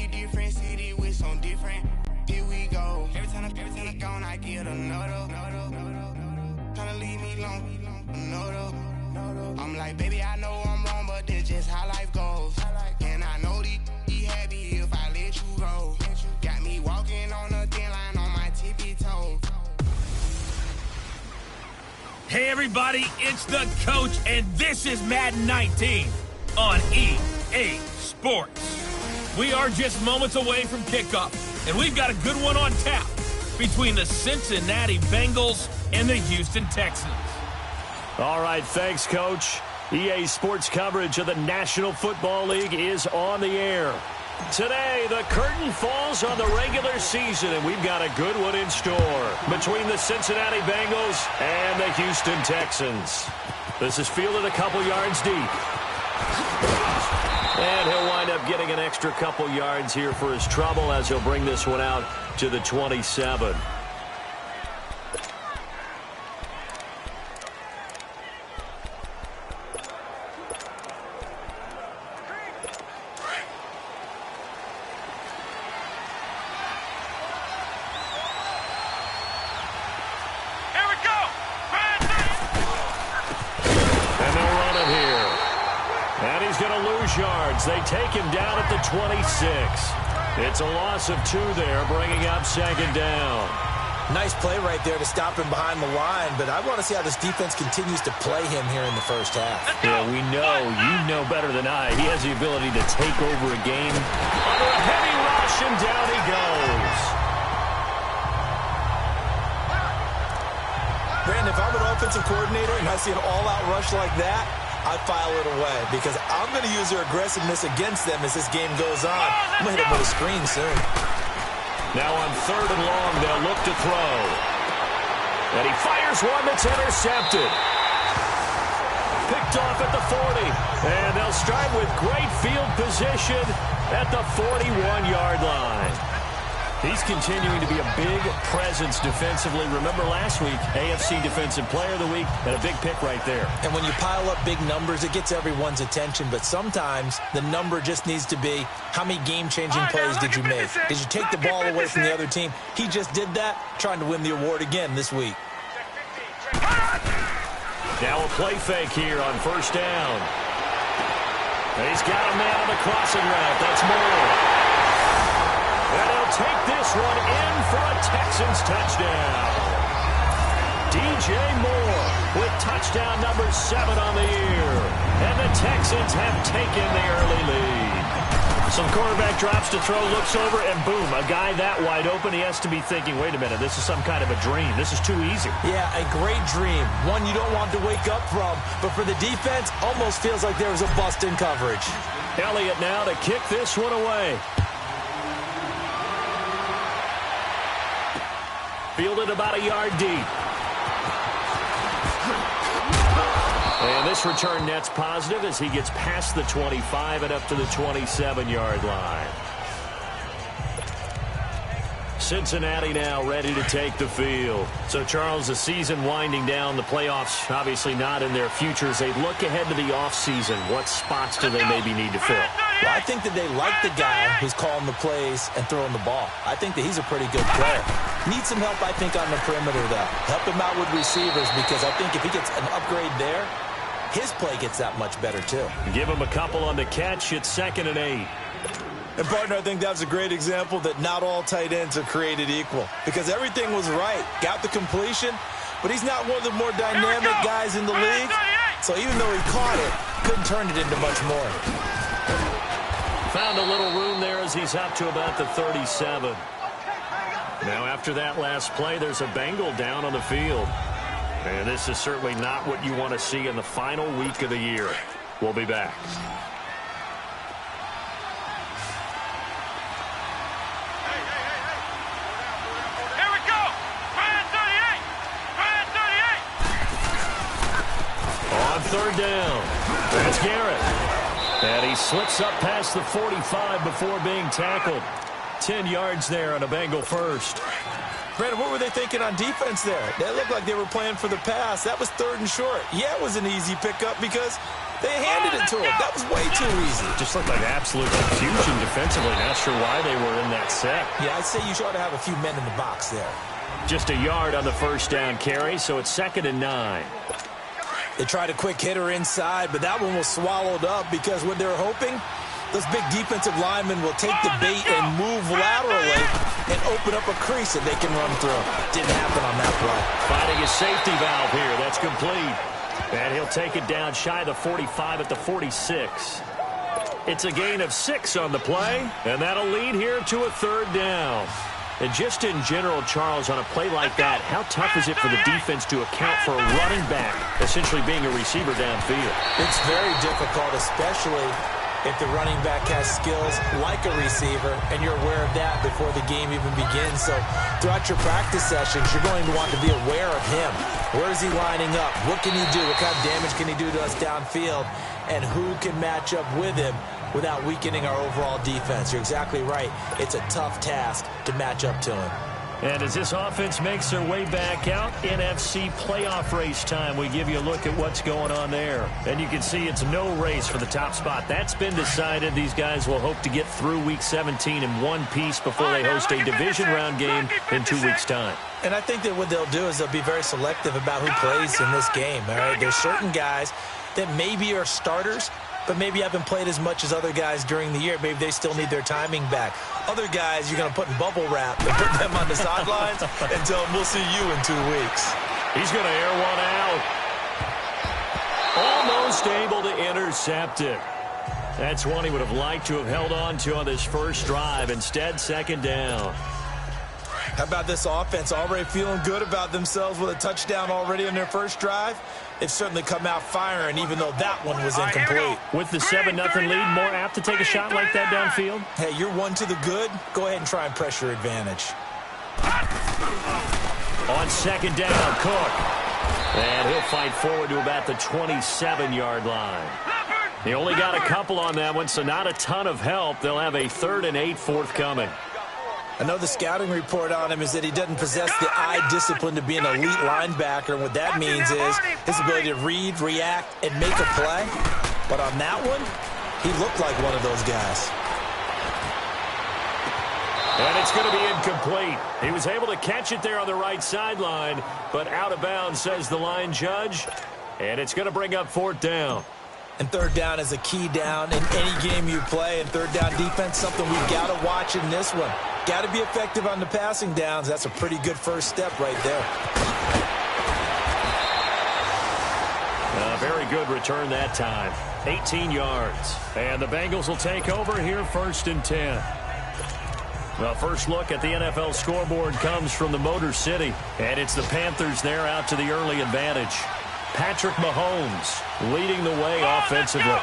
city, different city with some different. Here we go. Every time I gone, I get another. Tryna leave me alone, another. I'm like, baby, I know I'm wrong, but that's just how life goes. And I know these happy if I let you go. Got me walking on a thin line on my tippy toes. Hey everybody, it's the coach, and this is Madden 19 on EA Sports. We are just moments away from kickoff, and we've got a good one on tap between the Cincinnati Bengals and the Houston Texans. All right, thanks, Coach. EA Sports coverage of the National Football League is on the air. Today, the curtain falls on the regular season, and we've got a good one in store between the Cincinnati Bengals and the Houston Texans. This is fielded a couple yards deep. And he'll wind up getting an extra couple yards here for his trouble as he'll bring this one out to the 27. Yards. They take him down at the 26. It's a loss of 2 there, bringing up second down. Nice play right there to stop him behind the line, but I want to see how this defense continues to play him here in the first half. Yeah, we know, you know better than I, he has the ability to take over a game. Under a heavy rush, and down he goes. Brandon, if I'm an offensive coordinator and I see an all-out rush like that, I file it away because I'm going to use their aggressiveness against them as this game goes on. I'm going to hit them with a screen soon. Now on 3rd and long, they'll look to throw. And he fires one that's intercepted. Picked off at the 40. And they'll start with great field position at the 41-yard line. He's continuing to be a big presence defensively. Remember last week, AFC Defensive Player of the Week, and a big pick right there. And when you pile up big numbers, it gets everyone's attention. But sometimes the number just needs to be, how many game-changing plays did you make? Did you take the ball away from the other team? He just did that, trying to win the award again this week. Now a play fake here on 1st down. He's got a man on the crossing route. That's Moore. And he'll take this one in for a Texans touchdown. DJ Moore with touchdown number 7 on the year. And the Texans have taken the early lead. Some quarterback drops to throw, looks over, and boom, a guy that wide open, he has to be thinking, wait a minute, this is some kind of a dream. This is too easy. Yeah, a great dream. One you don't want to wake up from. But for the defense, almost feels like there was a bust in coverage. Elliott now to kick this one away. Fielded about a yard deep. And this return net's positive as he gets past the 25 and up to the 27-yard line. Cincinnati now ready to take the field. So, Charles, the season winding down, the playoffs obviously not in their futures. They look ahead to the offseason. What spots do they maybe need to fill? Well, I think that they like the guy who's calling the plays and throwing the ball. I think that he's a pretty good player. Needs some help, I think, on the perimeter, though. Help him out with receivers because I think if he gets an upgrade there, his play gets that much better, too. Give him a couple on the catch. It's 2nd and 8. And, partner, I think that's a great example that not all tight ends are created equal because everything was right. Got the completion, but he's not one of the more dynamic guys in the league. So even though he caught it, couldn't turn it into much more. Found a little room there as he's up to about the 37. Now, after that last play, there's a Bengal down on the field. And this is certainly not what you want to see in the final week of the year. We'll be back. Here we go. Brand 38. On 3rd down. That's Garrett. And he slips up past the 45 before being tackled. 10 yards there on a Bengal first. Brandon, what were they thinking on defense there? They looked like they were playing for the pass. That was 3rd and short. Yeah, it was an easy pickup because They handed it to him. That was way too easy. Just looked like absolute confusion defensively. Not sure why they were in that set. Yeah, I'd say you ought to have a few men in the box there. Just a yard on the first down carry, so it's 2nd and 9. They tried a quick hitter inside, but that one was swallowed up because what they were hoping, those big defensive linemen will take the bait and move laterally and open up a crease that they can run through. Didn't happen on that play. Finding a safety valve here. That's complete. And he'll take it down shy of the 45 at the 46. It's a gain of 6 on the play, and that'll lead here to a 3rd down. And just in general, Charles, on a play like that, how tough is it for the defense to account for a running back essentially being a receiver downfield? It's very difficult, especially if the running back has skills like a receiver, and you're aware of that before the game even begins. So throughout your practice sessions, you're going to want to be aware of him. Where is he lining up? What can he do? What kind of damage can he do to us downfield? And who can match up with him without weakening our overall defense? You're exactly right. It's a tough task to match up to him. And as this offense makes their way back out, NFC playoff race time, we give you a look at what's going on there. And you can see it's no race for the top spot. That's been decided. These guys will hope to get through Week 17 in one piece before they host a division round game in 2 weeks' time. And I think that what they'll do is they'll be very selective about who plays in this game. All right, there's certain guys that maybe are starters, but maybe haven't played as much as other guys during the year. Maybe they still need their timing back. Other guys you're going to put in bubble wrap and put them on the sidelines and tell them we'll see you in 2 weeks. He's going to air one out. Almost able to intercept it. That's one he would have liked to have held on to on this first drive. Instead, 2nd down. How about this offense already feeling good about themselves with a touchdown already on their first drive? They've certainly come out firing, even though that one was incomplete. With the 7-0 lead, more apt to take a shot like that downfield? Hey, you're one to the good. Go ahead and try and press your advantage. On 2nd down, Cook. And he'll fight forward to about the 27-yard line. He only got a couple on that one, so not a ton of help. They'll have a 3rd and 8 forthcoming. I know the scouting report on him is that he doesn't possess the eye discipline to be an elite linebacker. And what that means is his ability to read, react, and make a play. But on that one, he looked like one of those guys. And it's going to be incomplete. He was able to catch it there on the right sideline, but out of bounds, says the line judge. And it's going to bring up 4th down. And 3rd down is a key down in any game you play. And 3rd down defense, something we've got to watch in this one. Got to be effective on the passing downs. That's a pretty good first step right there. A very good return that time. 18 yards. And the Bengals will take over here 1st and 10. The first look at the NFL scoreboard comes from the Motor City. And it's the Panthers there out to the early advantage. Patrick Mahomes leading the way offensively.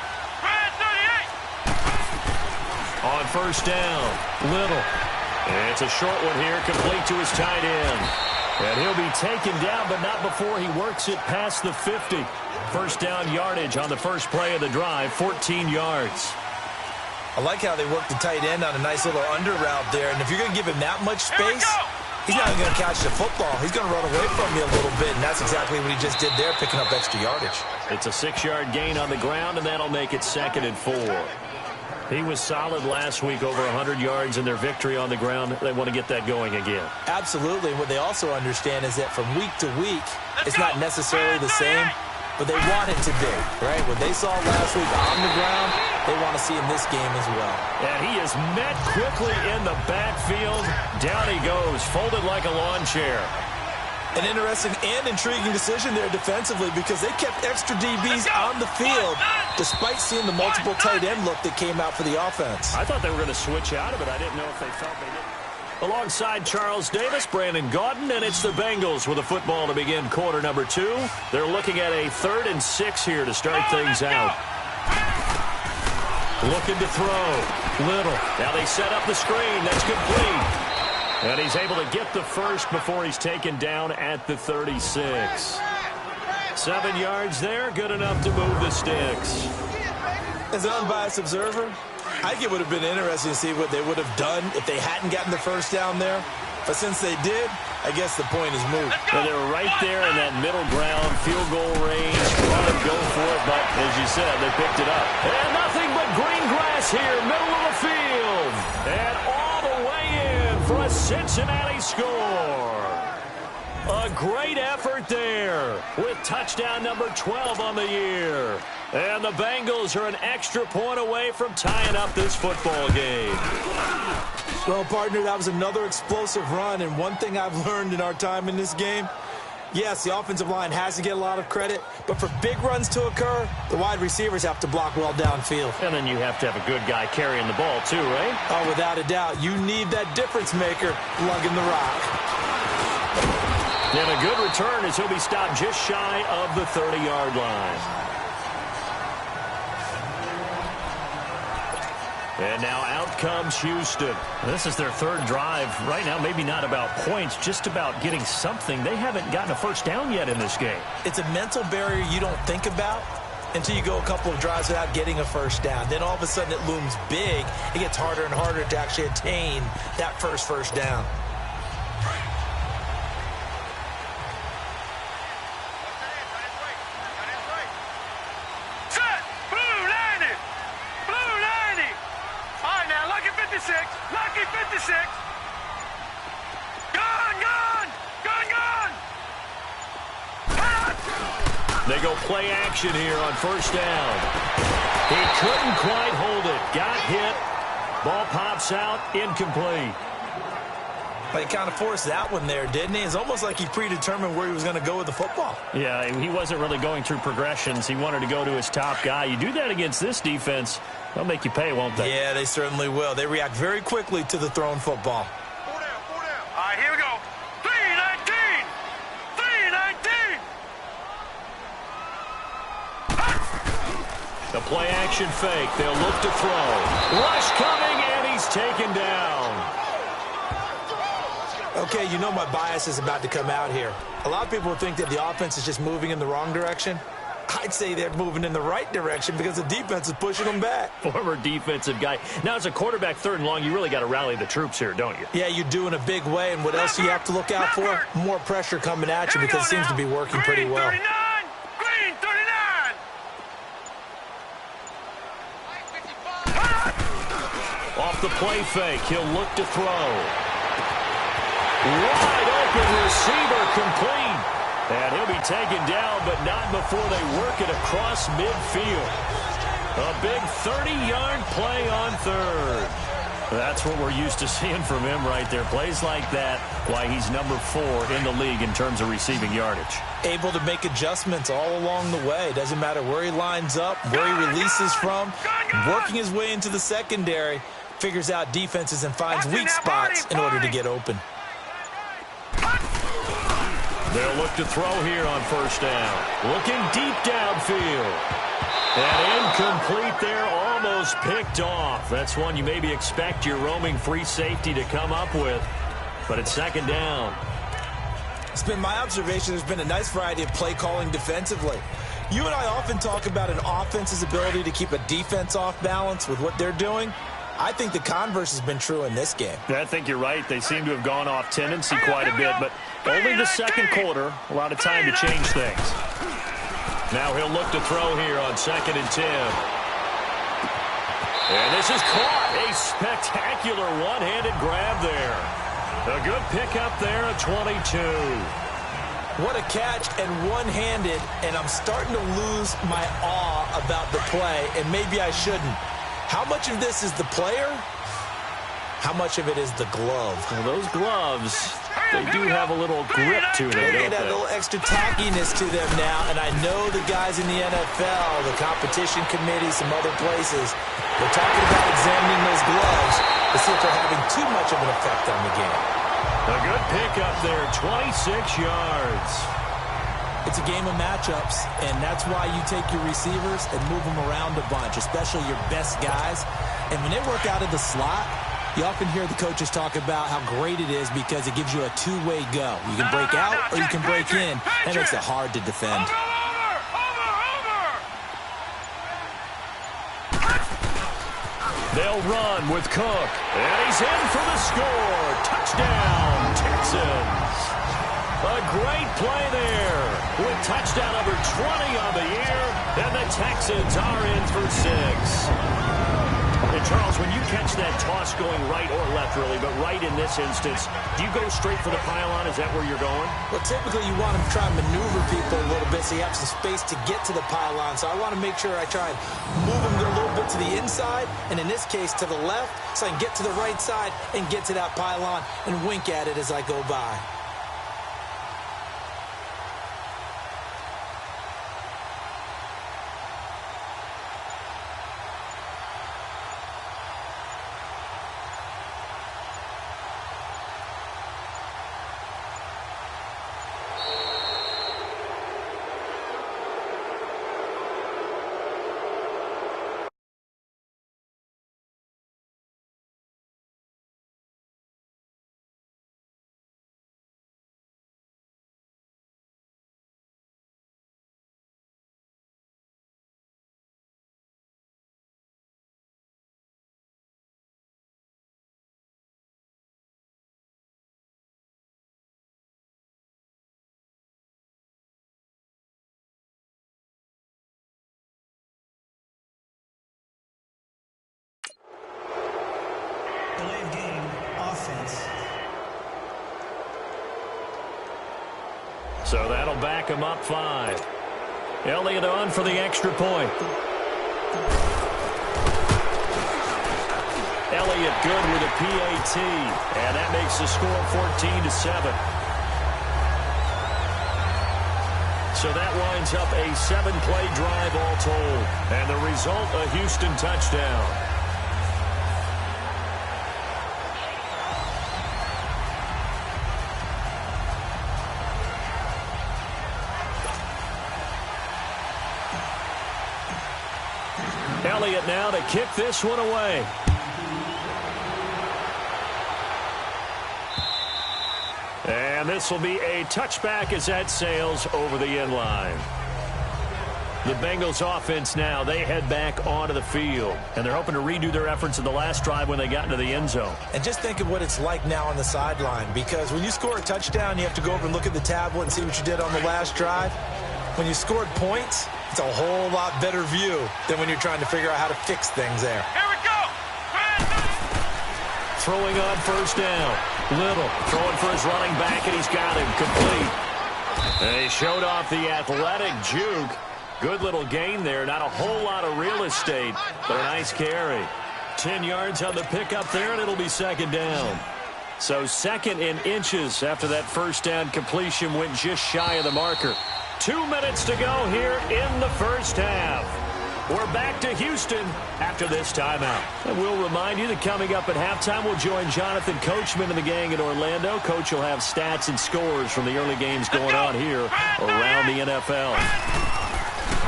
On 1st down, Little. It's a short one here, complete to his tight end. And he'll be taken down, but not before he works it past the 50. 1st down yardage on the first play of the drive, 14 yards. I like how they work the tight end on a nice little under route there. And if you're going to give him that much space, he's not going to catch the football. He's going to run away from you a little bit, and that's exactly what he just did there, picking up extra yardage. It's a 6-yard gain on the ground, and that'll make it 2nd and 4. He was solid last week, over 100 yards in their victory on the ground. They want to get that going again. Absolutely. What they also understand is that from week to week, it's not necessarily the same, but they want it to be, right? What they saw last week on the ground, they want to see in this game as well. And he is met quickly in the backfield. Down he goes, folded like a lawn chair. An interesting and intriguing decision there defensively because they kept extra DBs on the field despite seeing the multiple tight end look that came out for the offense. I thought they were going to switch out of it. I didn't know if they felt they did. Alongside Charles Davis, Brandon Gaudin, and it's the Bengals with a football to begin quarter number 2. They're looking at a 3rd and 6 here to start things out. Looking to throw. Little. Now they set up the screen. That's complete. And he's able to get the first before he's taken down at the 36. 7 yards there, good enough to move the sticks. As an unbiased observer, I think it would have been interesting to see what they would have done if they hadn't gotten the first down there. But since they did, I guess the point is moot. Well, they were right there in that middle ground, field goal range. Run and go for it, but as you said, they picked it up. And nothing but green grass here, middle of the field. And all the way in for a Cincinnati score. A great effort there with touchdown number 12 on the year. And the Bengals are an extra point away from tying up this football game. Well, partner, that was another explosive run, and one thing I've learned in our time in this game, yes, the offensive line has to get a lot of credit, but for big runs to occur, the wide receivers have to block well downfield. And then you have to have a good guy carrying the ball too, right? Oh, without a doubt. You need that difference maker lugging the rock. And a good return as he'll be stopped just shy of the 30-yard line. And now out comes Houston. This is their third drive. Right now, maybe not about points, just about getting something. They haven't gotten a first down yet in this game. It's a mental barrier you don't think about until you go a couple of drives without getting a first down. Then all of a sudden it looms big. It gets harder and harder to actually attain that first down. Lucky 56. Gone. They go play action here on first down. He couldn't quite hold it. Got hit. Ball pops out. Incomplete. But he kind of forced that one there, didn't he? It's almost like he predetermined where he was going to go with the football. Yeah, he wasn't really going through progressions. He wanted to go to his top guy. You do that against this defense, they'll make you pay, won't they? Yeah, they certainly will. They react very quickly to the thrown football. 4 down. All right, here we go. 3-19. The play action fake. They'll look to throw. Rush coming, and he's taken down. Okay, you know my bias is about to come out here. A lot of people think that the offense is just moving in the wrong direction. I'd say they're moving in the right direction because the defense is pushing them back. Former defensive guy. Now, as a quarterback, third and long, you really got to rally the troops here, don't you? Yeah, you do in a big way. And what else do you have to look out for? More pressure coming at you because it seems to be working pretty well. Green 39. Off the play fake, he'll look to throw. Wide open receiver complete. And he'll be taken down, but not before they work it across midfield. A big 30-yard play on third. That's what we're used to seeing from him right there. Plays like that, why he's number 4 in the league in terms of receiving yardage. Able to make adjustments all along the way. Doesn't matter where he lines up, where he releases from. Working his way into the secondary, figures out defenses and finds weak spots in order to get open. They'll look to throw here on first down. Looking deep downfield. And incomplete there, almost picked off. That's one you maybe expect your roaming free safety to come up with. But it's second down. It's been my observation there's been a nice variety of play calling defensively. You and I often talk about an offense's ability to keep a defense off balance with what they're doing. I think the converse has been true in this game. I think you're right. They seem to have gone off tendency quite a bit, but only the second quarter. A lot of time to change things. Now he'll look to throw here on 2nd and 10. And this is caught. A spectacular one-handed grab there. A good pickup there at 22. What a catch and one-handed, and I'm starting to lose my awe about the play, and maybe I shouldn't. How much of this is the player? How much of it is the glove? Well, those gloves, they do have a little grip to them, They don't got a they? little extra tackiness to them now, and I know the guys in the NFL, the competition committee, some other places, they're talking about examining those gloves to see if they're having too much of an effect on the game. A good pickup there, 26 yards. It's a game of matchups, and that's why you take your receivers and move them around a bunch, especially your best guys. And when they work out of the slot, you often hear the coaches talk about how great it is because it gives you a two-way go. You can break out or you can break in. That makes it hard to defend. They'll run with Cook, and he's in for the score. Touchdown, Texans. A great play there with touchdown number 20 on the year, and the Texans are in for 6. And Charles, when you catch that toss going right or left, really, but right in this instance, do you go straight for the pylon? Is that where you're going? Well, typically you want to try and maneuver people a little bit so you have some space to get to the pylon. So I want to make sure I try and move them a little bit to the inside, and in this case to the left, so I can get to the right side and get to that pylon and wink at it as I go by. So that'll back him up 5. Elliott on for the extra point. Elliott good with a PAT, and that makes the score 14-7. So that winds up a 7-play drive all told, and the result, a Houston touchdown. Elliott now to kick this one away. And this will be a touchback as that sails over the end line. The Bengals offense now, they head back onto the field. And they're hoping to redo their efforts in the last drive when they got into the end zone. And just think of what it's like now on the sideline. Because when you score a touchdown, you have to go over and look at the tablet and see what you did on the last drive. When you scored points, it's a whole lot better view than when you're trying to figure out how to fix things there. Here we go! Throwing on first down. Little throwing for his running back, and he's got him complete. And he showed off the athletic juke. Good little gain there. Not a whole lot of real estate, but a nice carry. 10 yards on the pickup there, and it'll be second down. So second in inches after that first down completion went just shy of the marker. 2 minutes to go here in the first half. We're back to Houston after this timeout. And we'll remind you that coming up at halftime, we'll join Jonathan Coachman and the gang in Orlando. Coach will have stats and scores from the early games going on here around the NFL.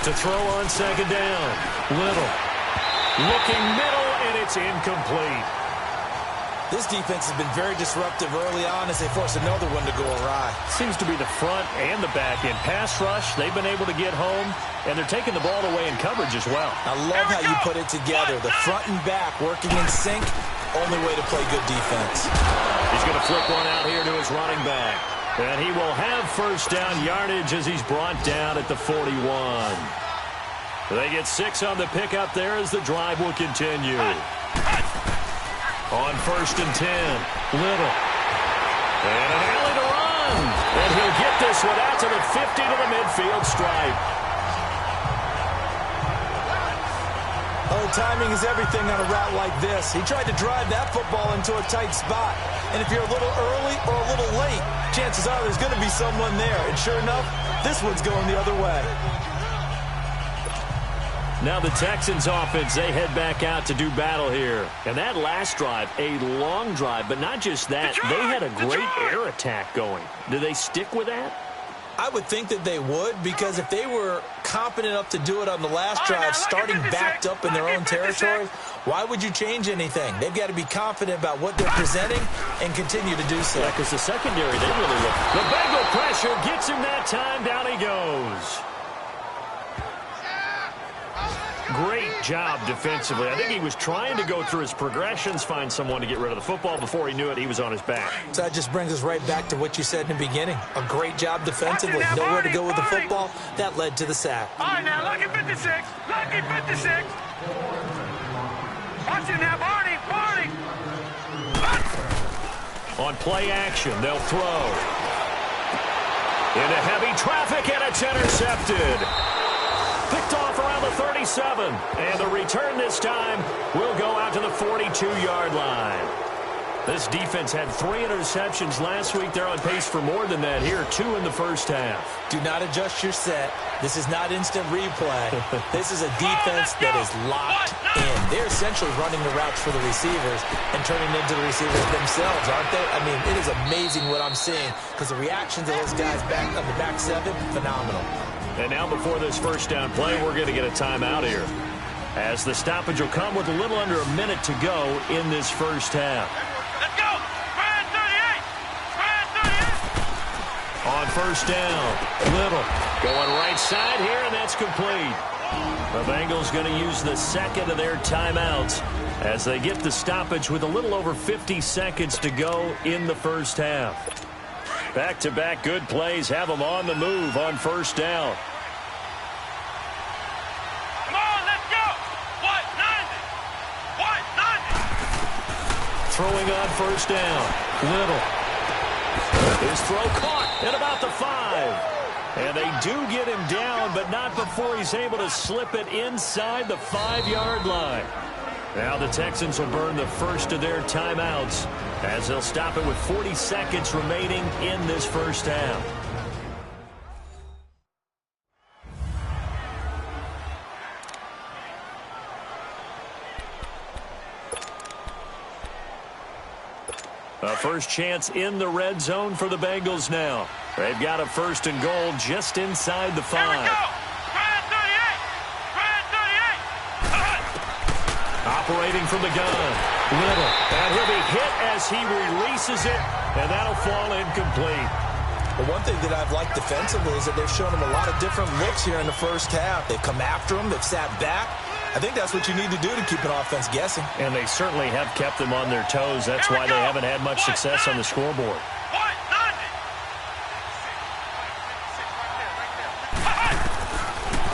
To throw on second down. Little. Looking middle, and it's incomplete. This defense has been very disruptive early on as they force another one to go awry. Seems to be the front and the back end. Pass rush, they've been able to get home, and they're taking the ball away in coverage as well. I love how you put it together. The front and back working in sync, only way to play good defense. He's going to flip one out here to his running back. And he will have first down yardage as he's brought down at the 41. They get 6 on the pickup there as the drive will continue. On first and 10, Little. And an alley to run. And he'll get this one out to the 50 to the midfield stripe. Oh, timing is everything on a route like this. He tried to drive that football into a tight spot. And if you're a little early or a little late, chances are there's going to be someone there. And sure enough, this one's going the other way. Now the Texans offense, they head back out to do battle here. And that last drive, a long drive, but not just that. They had a great air attack going. Do they stick with that? I would think that they would, because if they were competent enough to do it on the last drive, starting backed up in their own territory, why would you change anything? They've got to be confident about what they're presenting and continue to do so. Yeah, because the secondary, they really look. The Bengal pressure gets him that time. Down he goes. Great job defensively. I think he was trying to go through his progressions, find someone to get rid of the football. Before he knew it, he was on his back. So that just brings us right back to what you said in the beginning. A great job defensively. Nowhere to go with the football. That led to the sack. All right, now, lucky 56. Lucky 56. Watch it now, Barney. Barney. On play action, they'll throw. Into heavy traffic, and it's intercepted. Picked off around the 37. And the return this time will go out to the 42-yard line. This defense had 3 interceptions last week. They're on pace for more than that here, 2 in the first half. Do not adjust your set. This is not instant replay. This is a defense that is locked in. They're essentially running the routes for the receivers and turning into the receivers themselves, aren't they? I mean, it is amazing what I'm seeing because the reactions of those guys back on the back 7, phenomenal. And now before this first down play, we're going to get a timeout here, as the stoppage will come with a little under a minute to go in this first half. Let's go. Brad 38. Brad 38. On first down, Little going right side here, and that's complete. The Bengals going to use the second of their timeouts as they get the stoppage with a little over 50 seconds to go in the first half. Back-to-back good plays have them on the move on first down. Come on, let's go. What? 90. What? 90. Throwing on first down, Little. His throw caught at about the 5. And they do get him down, but not before he's able to slip it inside the 5-yard line. Now the Texans will burn the first of their timeouts as they'll stop it with 40 seconds remaining in this first half. A first chance in the red zone for the Bengals now. They've got a first and goal just inside the 5. Here we go. Brad 38. Brad 38. Operating from the gun, Little. And he'll be hit as he releases it, and that'll fall incomplete. But one thing that I've liked defensively is that they've shown him a lot of different looks here in the first half. They've come after him. They've sat back. I think that's what you need to do to keep an offense guessing. And they certainly have kept them on their toes. That's why they haven't had much success on the scoreboard. What?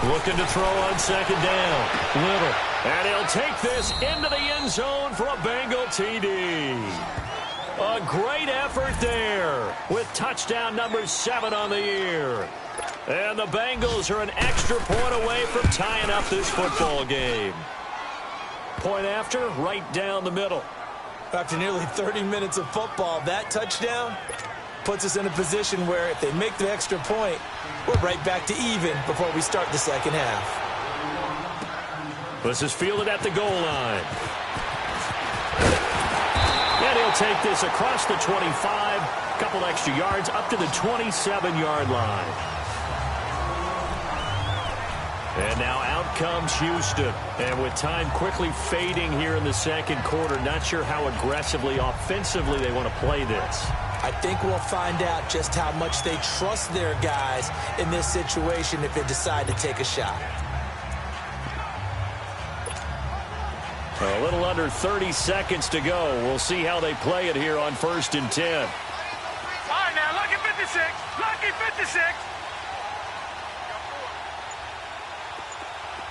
90. Looking to throw on second down. Little. And he'll take this into the end zone for a Bengal TD. A great effort there with touchdown number 7 on the year. And the Bengals are an extra point away from tying up this football game. Point after, right down the middle. After nearly 30 minutes of football, that touchdown puts us in a position where if they make the extra point, we're right back to even before we start the second half. This is fielded at the goal line. And he'll take this across the 25, couple extra yards up to the 27-yard line. And now out comes Houston. And with time quickly fading here in the second quarter, not sure how aggressively, offensively they want to play this. I think we'll find out just how much they trust their guys in this situation if they decide to take a shot. A little under 30 seconds to go. We'll see how they play it here on 1st and 10. All right, now, lucky 56. Lucky 56.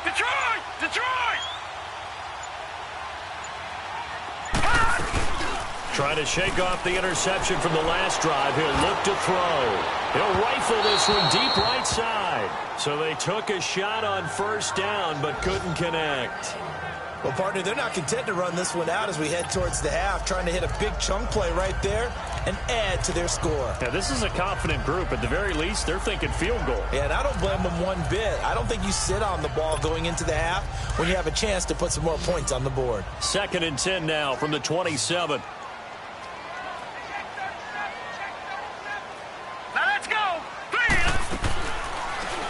Detroit! Detroit! Trying to shake off the interception from the last drive. He'll look to throw. He'll rifle this one deep right side. So they took a shot on first down, but couldn't connect. Well, partner, they're not content to run this one out as we head towards the half, trying to hit a big chunk play right there and add to their score. Yeah, this is a confident group. At the very least, they're thinking field goal. Yeah, and I don't blame them one bit. I don't think you sit on the ball going into the half when you have a chance to put some more points on the board. 2nd and 10 now from the 27. Now let's go.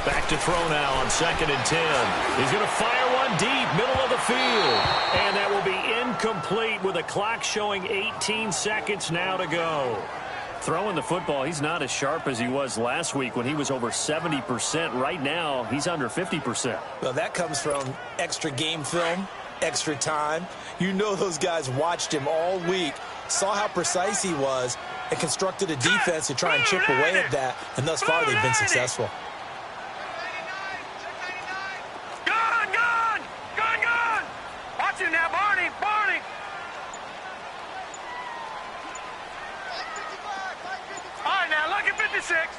Back to throw now on 2nd and 10. He's going to fire one deep, middle of the field. And that will be incomplete with the clock showing 18 seconds now to go. Throwing the football, he's not as sharp as he was last week when he was over 70%. Right now, he's under 50%. Well, that comes from extra game film, extra time. You know those guys watched him all week, saw how precise he was, and constructed a defense to try and chip away at that, and thus far they've been successful. Gun! Watch him now, Barney! All right, now, lucky 56!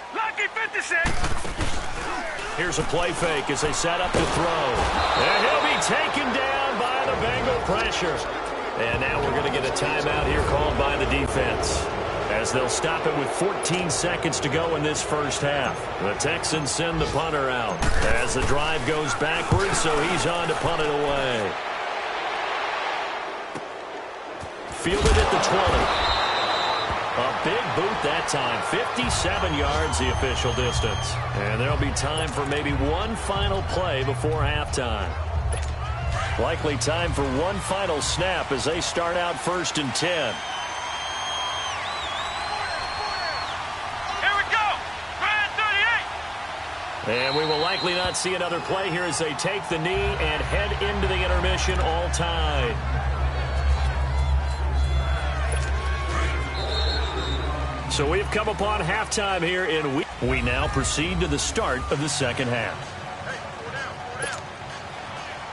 Here's a play fake as they set up to throw. And he'll be taken down by the Bengal pressure. And now we're going to get a timeout here called by the defense, as they'll stop it with 14 seconds to go in this first half. The Texans send the punter out as the drive goes backwards, so he's on to punt it away. Fielded at the 20. A big boot that time. 57 yards the official distance. And there'll be time for maybe one final play before halftime. Likely time for one final snap as they start out 1st and 10. Here we go! Grand 38! And we will likely not see another play here as they take the knee and head into the intermission all tied. So we've come upon halftime here in week. We now proceed to the start of the second half.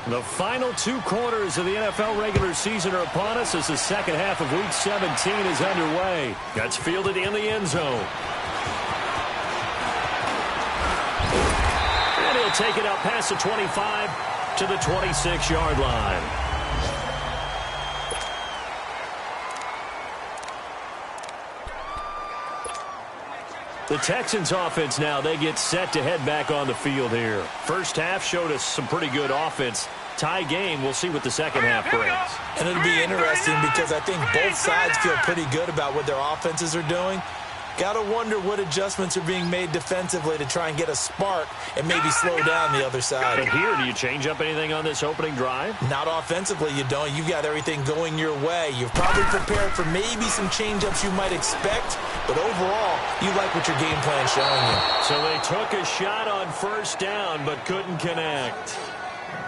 The final 2 quarters of the NFL regular season are upon us as the second half of Week 17 is underway. That's fielded in the end zone. And he'll take it out past the 25 to the 26-yard line. The Texans offense now, they get set to head back on the field here. First half showed us some pretty good offense. Tie game, we'll see what the second half brings. And it'll be interesting because I think both sides feel pretty good about what their offenses are doing. Got to wonder what adjustments are being made defensively to try and get a spark and maybe slow down the other side. And here, do you change up anything on this opening drive? Not offensively, you don't. You've got everything going your way. You've probably prepared for maybe some change-ups you might expect, but overall, you like what your game plan is showing you. So they took a shot on first down, but couldn't connect.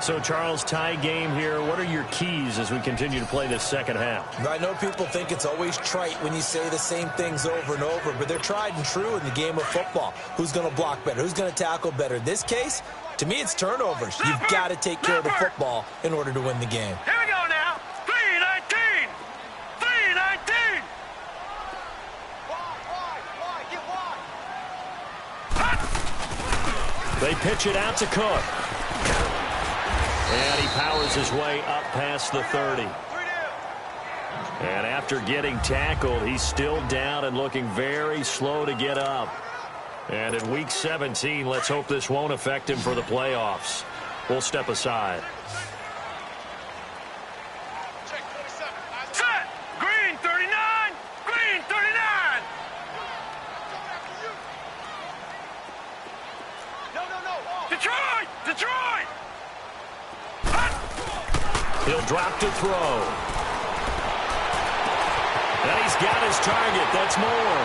So, Charles, tie game here. What are your keys as we continue to play this second half? I know people think it's always trite when you say the same things over and over, but they're tried and true in the game of football. Who's going to block better? Who's going to tackle better? In this case, to me, it's turnovers. You've got to take care of the football in order to win the game. Here we go now. 3-19. 3-19. Wide. They pitch it out to Cook. And he powers his way up past the 30. And after getting tackled, he's still down and looking very slow to get up. And in Week 17, let's hope this won't affect him for the playoffs. We'll step aside. Set. Green 39. Green 39. Detroit. Detroit. He'll drop to throw. And he's got his target. That's more.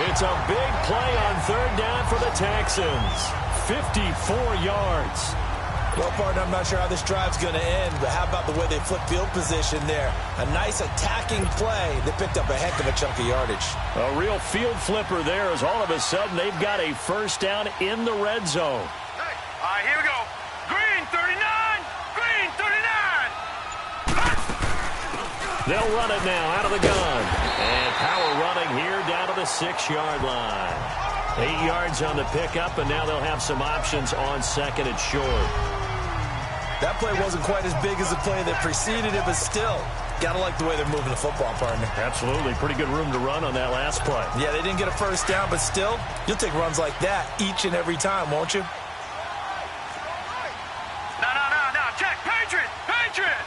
It's a big play on 3rd down for the Texans. 54 yards. Well, partner, I'm not sure how this drive's going to end, but how about the way they flip field position there? A nice attacking play. They picked up a heck of a chunk of yardage. A real field flipper there as all of a sudden they've got a first down in the red zone. All right, here we go. Green 39. Green 39. They'll run it now out of the gun. And power running here down to the 6-yard line. 8 yards on the pickup, and now they'll have some options on 2nd and short. That play wasn't quite as big as the play that preceded it, but still, got to like the way they're moving the football, partner. Absolutely. Pretty good room to run on that last play. Yeah, they didn't get a first down, but still, you'll take runs like that each and every time, won't you? No. Check. Patriot. Patriot.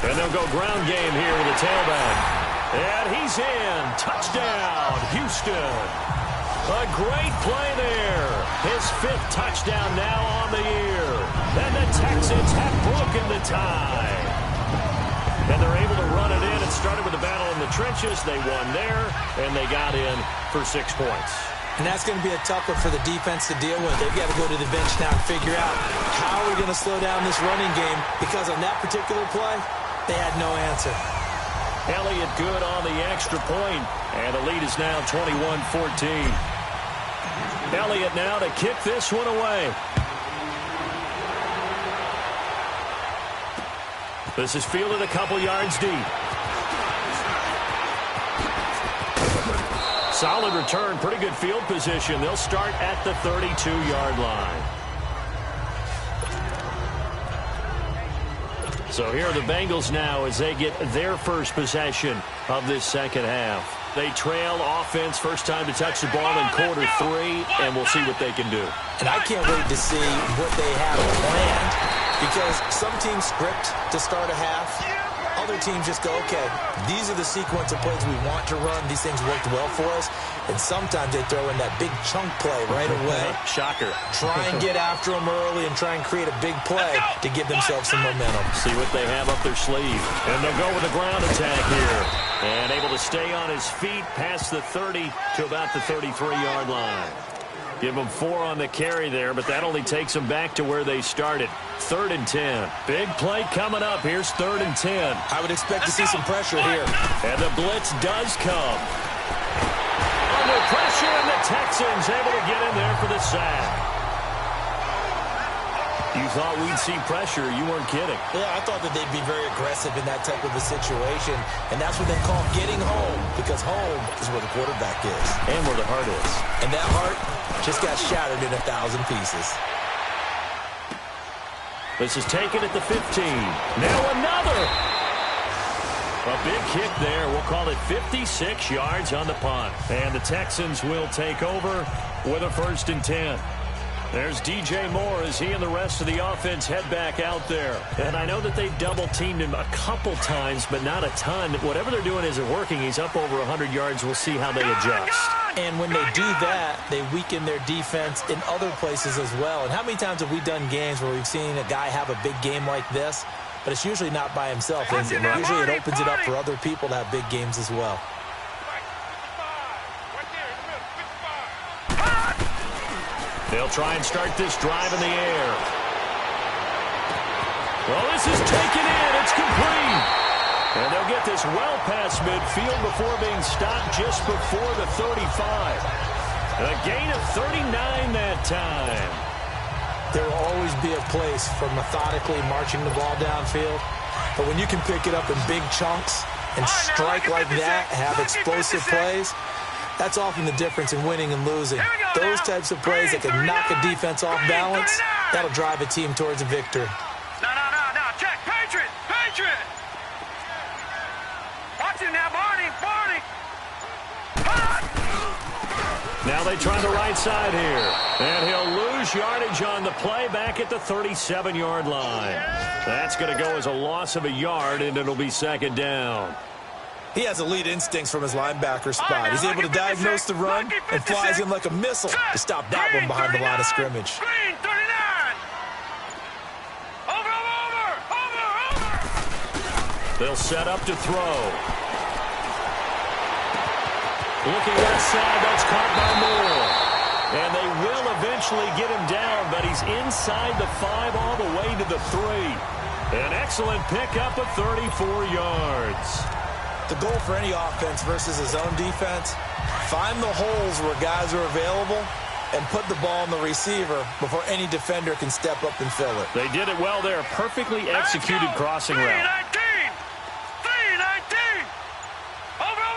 And they'll go ground game here with a tailback. And he's in. Touchdown, Houston. A great play there. His 5th touchdown now on the year. And the Texans have broken the tie. And they're able to run it in. It started with a battle in the trenches. They won there, and they got in for 6 points. And that's going to be a tough one for the defense to deal with. They've got to go to the bench now and figure out how we're going to slow down this running game, because on that particular play, they had no answer. Elliott good on the extra point, and the lead is now 21-14. Elliott now to kick this one away. This is fielded a couple yards deep. Solid return, pretty good field position. They'll start at the 32-yard line. So here are the Bengals now as they get their first possession of this second half. They trail offense, first time to touch the ball in quarter 3, and we'll see what they can do. And I can't wait to see what they have planned, because some teams script to start a half. Other teams just go, okay, these are the sequence of plays we want to run. These things worked well for us. And sometimes they throw in that big chunk play right away. Shocker. Try and get after them early and try and create a big play to give themselves some momentum. See what they have up their sleeve. And they'll go with a ground attack here. And able to stay on his feet past the 30 to about the 33-yard line. Give them 4 on the carry there, but that only takes them back to where they started. 3rd and 10. Big play coming up. Here's 3rd and 10. I would expect to see some pressure here. And the blitz does come. Under pressure, and the Texans able to get in there for the sack. You thought we'd see pressure. You weren't kidding. Yeah, I thought that they'd be very aggressive in that type of a situation, and that's what they call getting home, because home is where the quarterback is. And where the heart is. And that heart just got shattered in 1,000 pieces. This is taken at the 15. Now another. A big kick there. We'll call it 56 yards on the punt. And the Texans will take over with a 1st and 10. There's DJ Moore as he and the rest of the offense head back out there. And I know that they've double-teamed him a couple times, but not a ton. Whatever they're doing isn't working. He's up over 100 yards. We'll see how they adjust. And when they do that, they weaken their defense in other places as well. And how many times have we done games where we've seen a guy have a big game like this, but it's usually not by himself. And usually it opens it up for other people to have big games as well. They'll try and start this drive in the air. Well, this is taken in. It's complete. And they'll get this well past midfield before being stopped just before the 35. A gain of 39 that time. There will always be a place for methodically marching the ball downfield. But when you can pick it up in big chunks and strike like that, have explosive plays, that's often the difference in winning and losing. Those types of plays that can knock a defense off balance, that'll drive a team towards a victory. No, check, Patriot! Watch him now, Barney! Now they try the right side here. And he'll lose yardage on the play back at the 37-yard line. That's going to go as a loss of a yard, and it'll be 2nd down. He has elite instincts from his linebacker spot. He's able to diagnose the run and flies in like a missile to stop that one behind the line of scrimmage. Green 39! Over! They'll set up to throw. Looking left side, that's caught by Moore. And they will eventually get him down, but he's inside the 5 all the way to the 3. An excellent pickup of 34 yards. The goal for any offense versus his own defense, find the holes where guys are available and put the ball in the receiver before any defender can step up and fill it. They did it well there. Perfectly executed crossing route. 319! Over!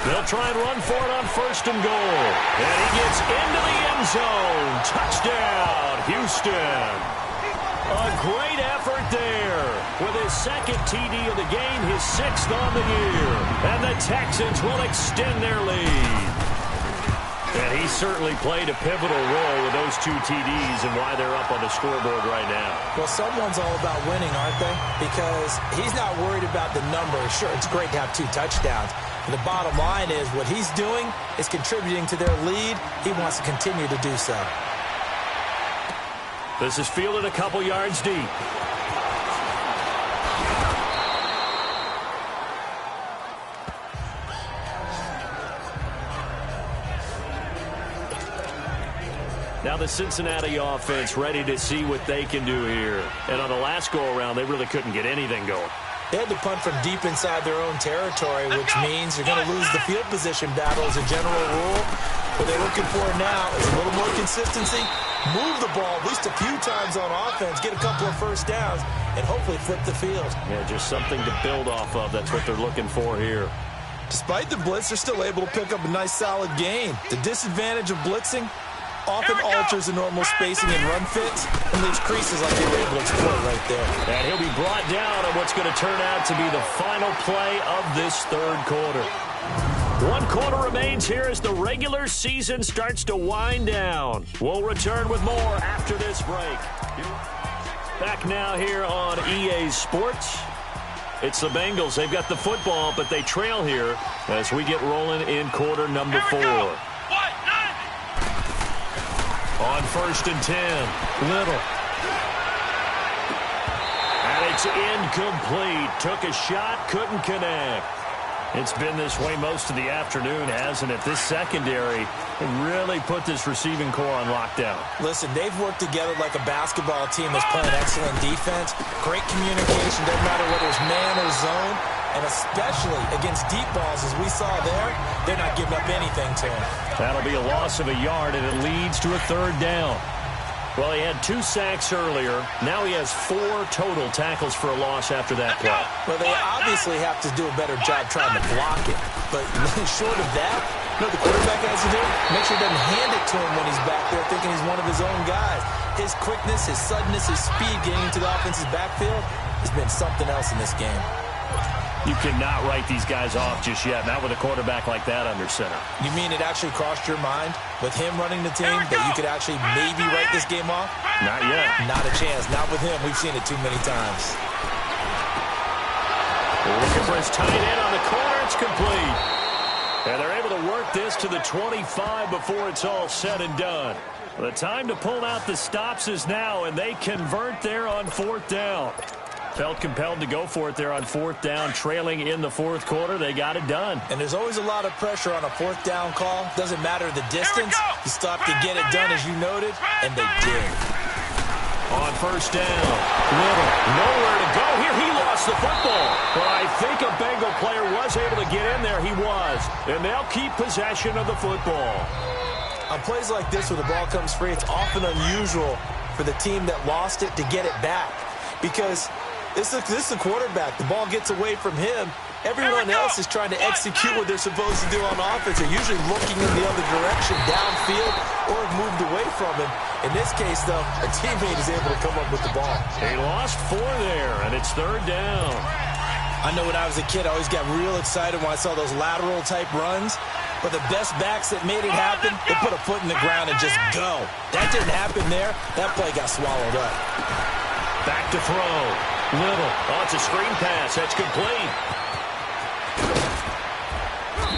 They'll try and run for it on 1st and goal. And he gets into the end zone. Touchdown, Houston. A great effort there. With his 2nd TD of the game, his 6th on the year. And the Texans will extend their lead. And he certainly played a pivotal role with those 2 TDs and why they're up on the scoreboard right now. Well, someone's all about winning, aren't they? Because he's not worried about the numbers. Sure, it's great to have 2 touchdowns. But the bottom line is what he's doing is contributing to their lead. He wants to continue to do so. This is fielded a couple yards deep. Now the Cincinnati offense ready to see what they can do here. And on the last go-around, they really couldn't get anything going. They had to punt from deep inside their own territory, which means you're going to lose the field position battle as a general rule. What they're looking for now is a little more consistency, move the ball at least a few times on offense, get a couple of first downs, and hopefully flip the field. Yeah, just something to build off of. That's what they're looking for here. Despite the blitz, they're still able to pick up a nice, solid gain. The disadvantage of blitzing often alters the normal spacing and run fits and leaves creases like they were able to exploit right there. And he'll be brought down on what's going to turn out to be the final play of this third quarter. 1 quarter remains here as the regular season starts to wind down. We'll return with more after this break. Back now here on EA Sports. It's the Bengals. They've got the football, but they trail here as we get rolling in quarter number 4. On 1st and 10, Little. And it's incomplete. Took a shot, couldn't connect. It's been this way most of the afternoon, hasn't it? This secondary really put this receiving core on lockdown. Listen, they've worked together like a basketball team that's playing excellent defense. Great communication, doesn't matter whether it's man or zone. And especially against deep balls, as we saw there, they're not giving up anything to him. That'll be a loss of a yard, and it leads to a 3rd down. Well, he had 2 sacks earlier. Now he has 4 total tackles for a loss after that play. Well, they obviously have to do a better job trying to block it. But short of that, you know what the quarterback has to do? Make sure he doesn't hand it to him when he's back there thinking he's one of his own guys. His quickness, his suddenness, his speed getting into the offense's backfield has been something else in this game. You cannot write these guys off just yet, not with a quarterback like that under center. You mean it actually crossed your mind with him running the team that you could actually maybe write this game off? Not yet. Not a chance. Not with him. We've seen it too many times. Looking for his tight end on the corner. It's complete. And they're able to work this to the 25 before it's all said and done. The time to pull out the stops is now, and they convert there on 4th down. Felt compelled to go for it there on 4th down, trailing in the 4th quarter. They got it done. And there's always a lot of pressure on a 4th down call. Doesn't matter the distance. You still have to get it done, as you noted, and they did. On 1st down, Little, nowhere to go here. He lost the football. But I think a Bengal player was able to get in there. He was. And they'll keep possession of the football. On plays like this where the ball comes free, it's often unusual for the team that lost it to get it back. Because this is the quarterback. The ball gets away from him. Everyone else is trying to execute what they're supposed to do on offense. They're usually looking in the other direction, downfield, or have moved away from him. In this case, though, a teammate is able to come up with the ball. He lost 4 there, and it's 3rd down. I know when I was a kid, I always got real excited when I saw those lateral-type runs. But the best backs that made it happen, they put a foot in the ground and just go. That didn't happen there. That play got swallowed up. Back to throw. Little. Oh, it's a screen pass. That's complete.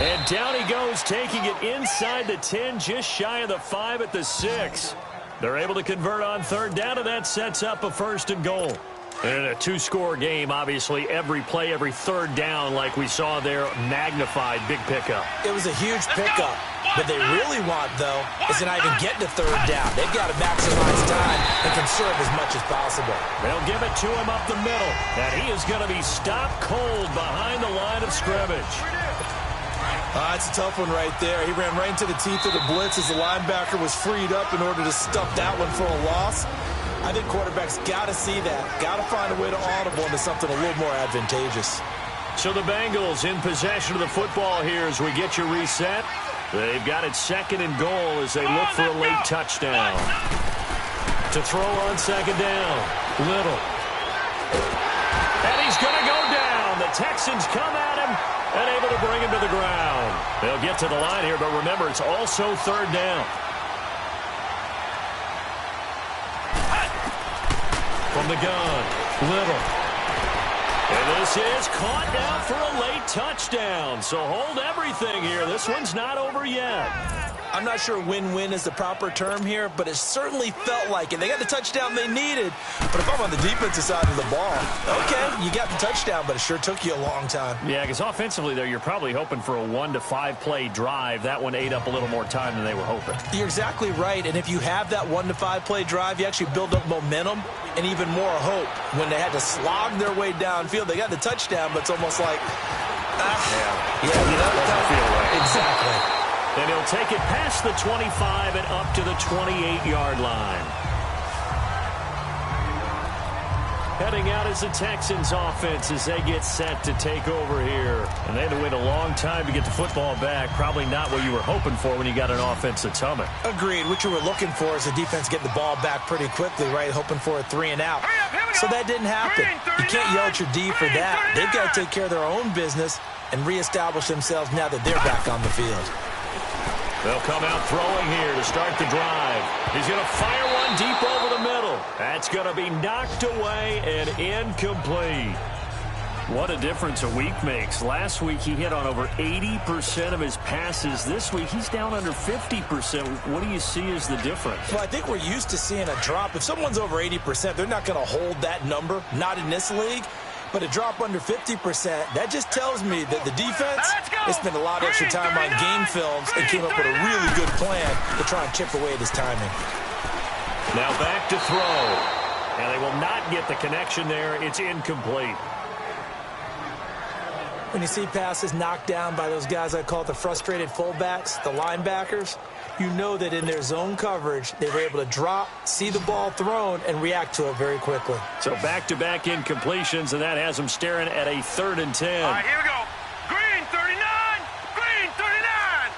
And down he goes, taking it inside the 10, just shy of the 5 at the 6. They're able to convert on 3rd down, and that sets up a 1st and goal. And a 2-score game, obviously, every play, every 3rd down, like we saw there, magnified, big pickup. It was a huge pickup. What they really want, though, is to not even get to 3rd down. They've got to maximize time and conserve as much as possible. They'll give it to him up the middle, and he is going to be stopped cold behind the line of scrimmage. It's a tough one right there. He ran right into the teeth of the blitz as the linebacker was freed up in order to stuff that one for a loss. I think quarterbacks got to see that. Got to find a way to audible into something a little more advantageous. So the Bengals in possession of the football here as we get you reset. They've got it 2nd and goal as they look for a late touchdown. To throw on 2nd down, Little. And he's going to go down. The Texans come at him and able to bring him to the ground. They'll get to the line here, but remember, it's also third down. From the gun, Little. And this is caught now for a late touchdown. So hold everything here. This one's not over yet. I'm not sure win-win is the proper term here, but it certainly felt like it. They got the touchdown they needed, but if I'm on the defensive side of the ball, okay, you got the touchdown, but it sure took you a long time. Yeah, because offensively, though, you're probably hoping for a 1 to 5 play drive. That one ate up a little more time than they were hoping. You're exactly right, and if you have that 1 to 5 play drive, you actually build up momentum and even more hope. When they had to slog their way downfield, they got the touchdown, but it's almost like, yeah, doesn't feel right. Exactly. And he'll take it past the 25 and up to the 28-yard line. Heading out is the Texans offense as they get set to take over here. And they had to wait a long time to get the football back. Probably not what you were hoping for when you got an offense that's humming. Agreed. What you were looking for is the defense get the ball back pretty quickly, right? Hoping for a 3 and out. So that didn't happen. You can't yell at your D for that. They've got to take care of their own business and reestablish themselves now that they're back on the field. They'll come out throwing here to start the drive. He's going to fire one deep over the middle. That's going to be knocked away and incomplete. What a difference a week makes. Last week he hit on over 80% of his passes. This week he's down under 50%. What do you see as the difference? Well, I think we're used to seeing a drop. If someone's over 80%, they're not going to hold that number, not in this league. But a drop under 50%, that just tells me that the defense, they spent a lot of extra time on game films and came up with a really good plan to try and chip away at his timing. Now back to throw. And they will not get the connection there. It's incomplete. When you see passes knocked down by those guys I call the frustrated fullbacks, the linebackers, you know that in their zone coverage, they were able to drop, see the ball thrown, and react to it very quickly. So back-to-back incompletions, and that has them staring at a 3rd and 10. All right, here we go. Green 39, green 39.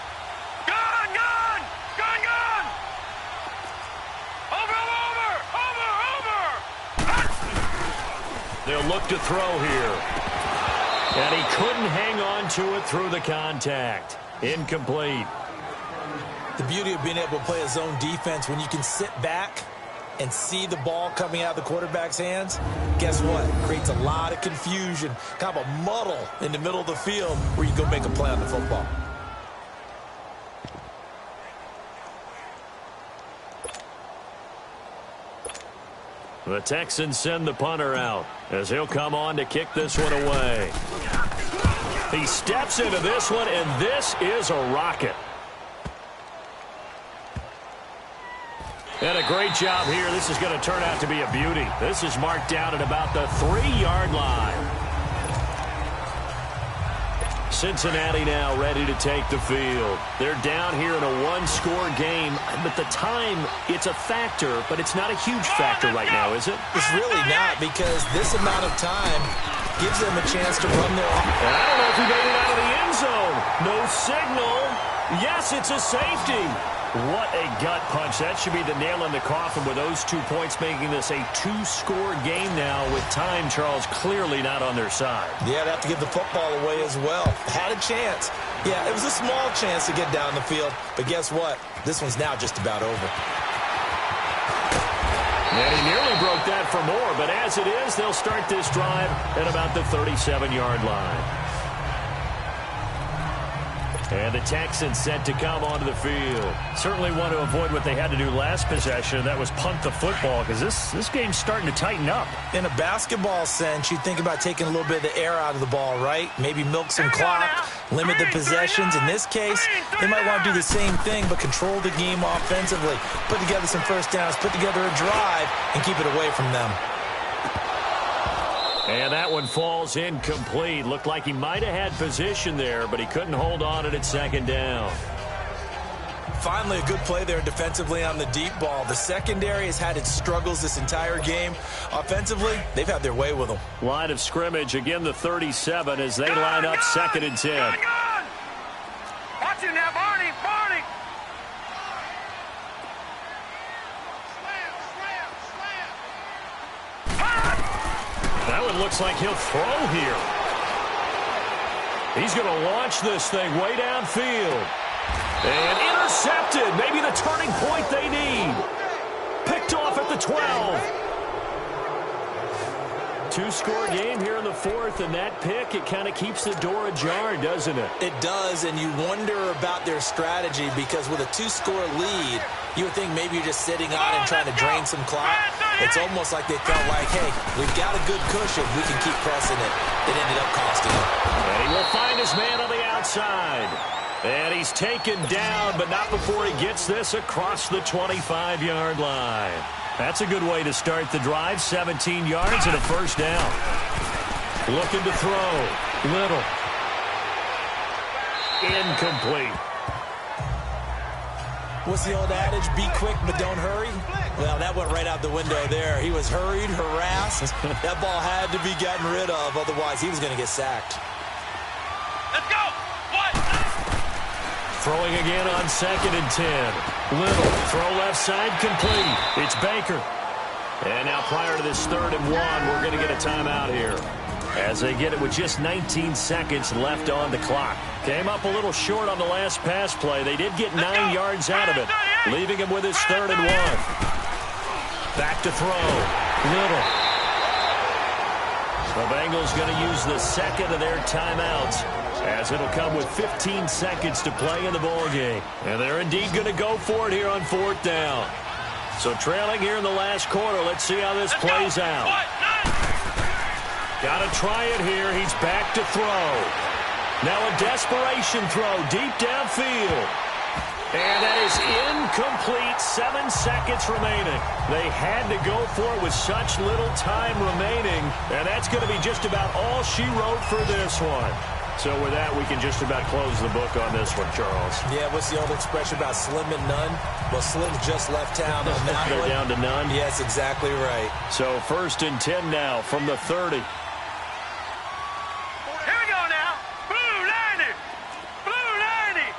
Gun, gun, gun, gun. Over, over, over, over. They'll look to throw here. And he couldn't hang on to it through the contact. Incomplete. The beauty of being able to play a zone defense when you can sit back and see the ball coming out of the quarterback's hands, guess what? It creates a lot of confusion, kind of a muddle in the middle of the field where you go make a play on the football. The Texans send the punter out as he'll come on to kick this one away. He steps into this one, and this is a rocket. And a great job here. This is going to turn out to be a beauty. This is marked down at about the 3-yard line. Cincinnati now ready to take the field. They're down here in a 1-score game, but the time, it's a factor, but it's not a huge factor right now, is it? It's really not, because this amount of time gives them a chance to run their offense. And I don't know if he made it out of the end zone. No signal. Yes, it's a safety. What a gut punch. That should be the nail in the coffin with those 2 points, making this a 2-score game now with time, Charles, clearly not on their side. Yeah, they have to give the football away as well. Had a chance. Yeah, it was a small chance to get down the field, but guess what? This one's now just about over. And he nearly broke that for more, but as it is, they'll start this drive at about the 37-yard line. And the Texans set to come onto the field. Certainly want to avoid what they had to do last possession. That was punt the football, because this game's starting to tighten up. In a basketball sense, you think about taking a little bit of the air out of the ball, right? Maybe milk some clock, limit the possessions. In this case, they might want to do the same thing, but control the game offensively. Put together some first downs, put together a drive, and keep it away from them. And that one falls incomplete. Looked like he might have had position there, but he couldn't hold on it at 2nd down. Finally, a good play there defensively on the deep ball. The secondary has had its struggles this entire game. Offensively, they've had their way with them. Line of scrimmage, again the 37 as they line up 2nd and 10. Watch him now, Barney, Barney. That one looks like he'll throw here. He's going to launch this thing way downfield. And intercepted. Maybe the turning point they need. Picked off at the 12. Two-score game here in the fourth, and that pick, it kind of keeps the door ajar, doesn't it? It does, and you wonder about their strategy because with a two-score lead, you would think maybe you're just sitting on and trying to drain some clock. It's almost like they felt like, hey, we've got a good cushion. We can keep pressing it. It ended up costing him. And he will find his man on the outside. And he's taken down, but not before he gets this across the 25-yard line. That's a good way to start the drive. 17 yards and a first down. Looking to throw. Little. Incomplete. What's the old adage? Be quick, but don't hurry? Well, that went right out the window there. He was hurried, harassed. That ball had to be gotten rid of. Otherwise, he was going to get sacked. Let's go. What? Throwing again on 2nd and 10. Little, throw left side, complete. It's Baker. And now prior to this 3rd and 1, we're going to get a timeout here. As they get it with just 19 seconds left on the clock. Came up a little short on the last pass play. They did get 9 yards out of it, leaving him with his 3rd and 1. Back to throw. Little. The Bengals going to use the second of their timeouts, as it'll come with 15 seconds to play in the ballgame. And they're indeed going to go for it here on 4th down. So trailing here in the last quarter. Let's see how this plays out. Got to try it here. He's back to throw. Now a desperation throw deep downfield. And that is incomplete. 7 seconds remaining. They had to go for it with such little time remaining. And that's going to be just about all she wrote for this one. So with that, we can just about close the book on this one, Charles. Yeah, what's the old expression about slim and none? Well, Slim just left town on that They're one. down to none? Yes, exactly right. So 1st and 10 now from the 30. Here we go now. Blue 90. Blue 90.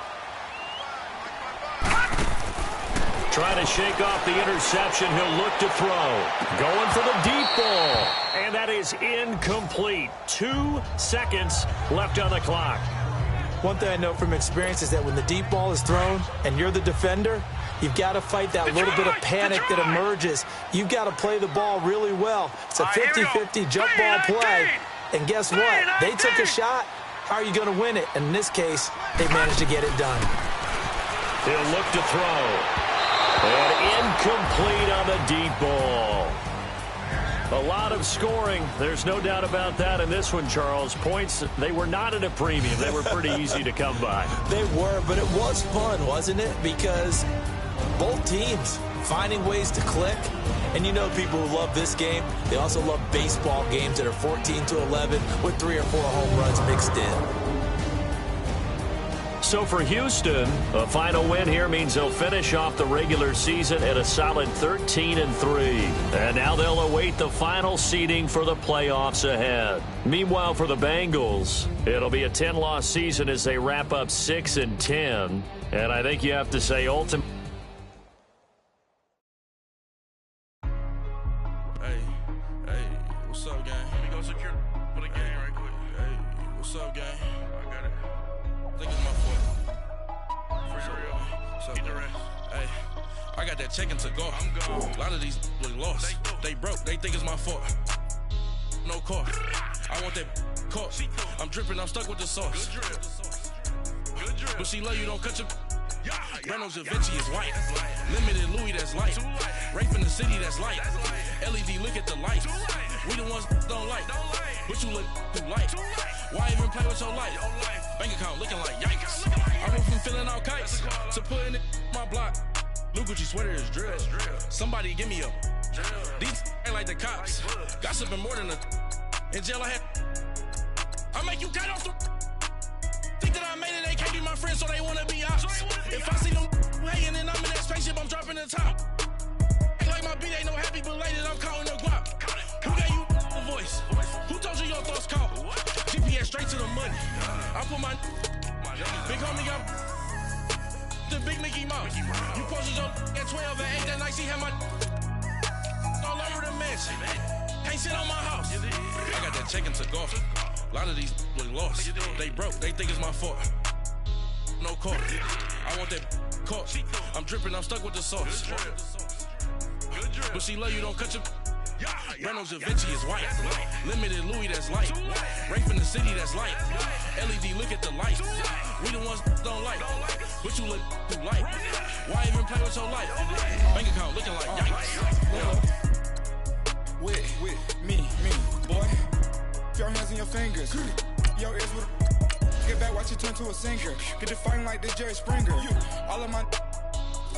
Trying to shake off the interception. He'll look to throw. Going for the deep ball. And that is incomplete. 2 seconds left on the clock. One thing I know from experience is that when the deep ball is thrown and you're the defender, you've got to fight that little bit of panic that emerges. You've got to play the ball really well. It's a 50-50 jump ball play. And guess what? They took a shot. How are you going to win it? And in this case, they managed to get it done. He'll look to throw. And incomplete on the deep ball. A lot of scoring. There's no doubt about that in this one, Charles. Points, they were not at a premium. They were pretty easy to come by. They were, but it was fun, wasn't it? Because both teams finding ways to click. And you know people who love this game, they also love baseball games that are 14-11 with 3 or 4 home runs mixed in. So for Houston, a final win here means they'll finish off the regular season at a solid 13-3. And now they'll await the final seeding for the playoffs ahead. Meanwhile, for the Bengals, it'll be a 10-loss season as they wrap up 6-10. And I think you have to say ultimately. Hey, what's up, gang? Let me go secure for the game right quick. Hey, what's up, gang? I got it. I think it's my fault. For real. What's up, get the rest. Hey, I got that check-in to go. I'm gone. A lot of these look lost. They broke. They think it's my fault. No car. I want that car. I'm dripping. I'm stuck with the sauce. Good drip. But she love you. Don't cut your. Reynolds Da Vinci is white. Limited Louis, that's light. Rape in the city, that's light. LED, look at the lights. We the ones don't like. But you look too light. Why even play with your life? Bank account looking like yikes. I went from filling out kites to putting it in my block. Blue Gucci sweater is drill. Somebody give me a. These ain't like the cops. Gossiping more than a. In jail I had. I make you cut off the. Think that I made it, they can't be my friends, so they wanna be ops. If I see them hating and I'm in that spaceship, I'm dropping the top. Ain't like my beat ain't no happy belated, I'm counting the guap. Who gave you the voice? Who told you your thoughts count? GPS straight to the money. I put my big homie got the big Mickey Mouse. You posted your at 12 and 8 that night, she had my all over the mansion. Can't sit on my house. I got that check-in to go. A A lot of these look lost. They broke, they think it's my fault. No call. I want that caught. I'm dripping, I'm stuck with the sauce. But she love you, don't cut your. Reynolds Da Vinci is white. Limited Louis, that's light. Rape in the city, that's light. LED, look at the light. We the ones don't like. But you look too light. Why even play with your life? Bank account looking like yikes. With me, boy. Your hands and your fingers. Your ears with a. Get back, watch you turn to a singer. Get to fighting like this Jerry Springer. All of my.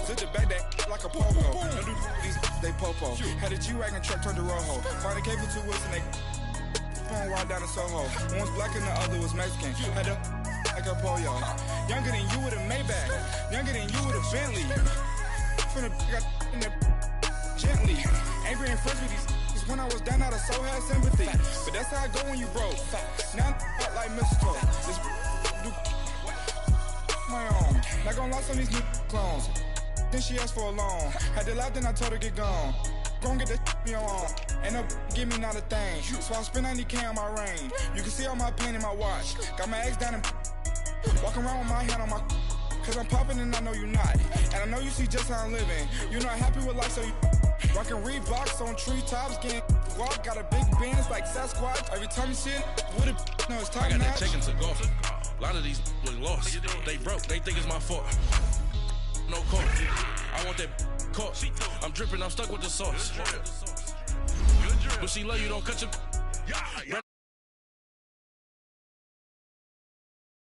Sit the back that like a popo. Don't do these, they popo. Had a G-Wagon truck turned to Rojo. Find a cable 2 wheels and they phone wild down in Soho. One was black and the other was Mexican. Had a like a pollo. Younger than you with a Maybach. Younger than you with a Bentley. From the got in the gently. Angry and friends with these when I was down, I so had sympathy. But that's how I go when you broke. Now I'm like mistletoe. This do my own. Not gonna lie on these new clones. Then she asked for a loan. Had to laugh, then I told her get gone. Gon' get that me on. Ain't no give me not a thing. So I spend 90K on my ring. You can see all my pain in my watch. Got my ex down and walking around with my hand on my. Cause I'm popping and I know you not. And I know you see just how I'm living. You're not happy with life, so you rockin' Reeboks on treetops, getting walk. Got a big Benz like Sasquatch. Every time you see it, with it, no, it's top I got notch. that chicken to go. A lot of these look lost. They broke, they think it's my fault. No call. I want that caught. I'm dripping, I'm stuck with the sauce. But she love you, don't cut your.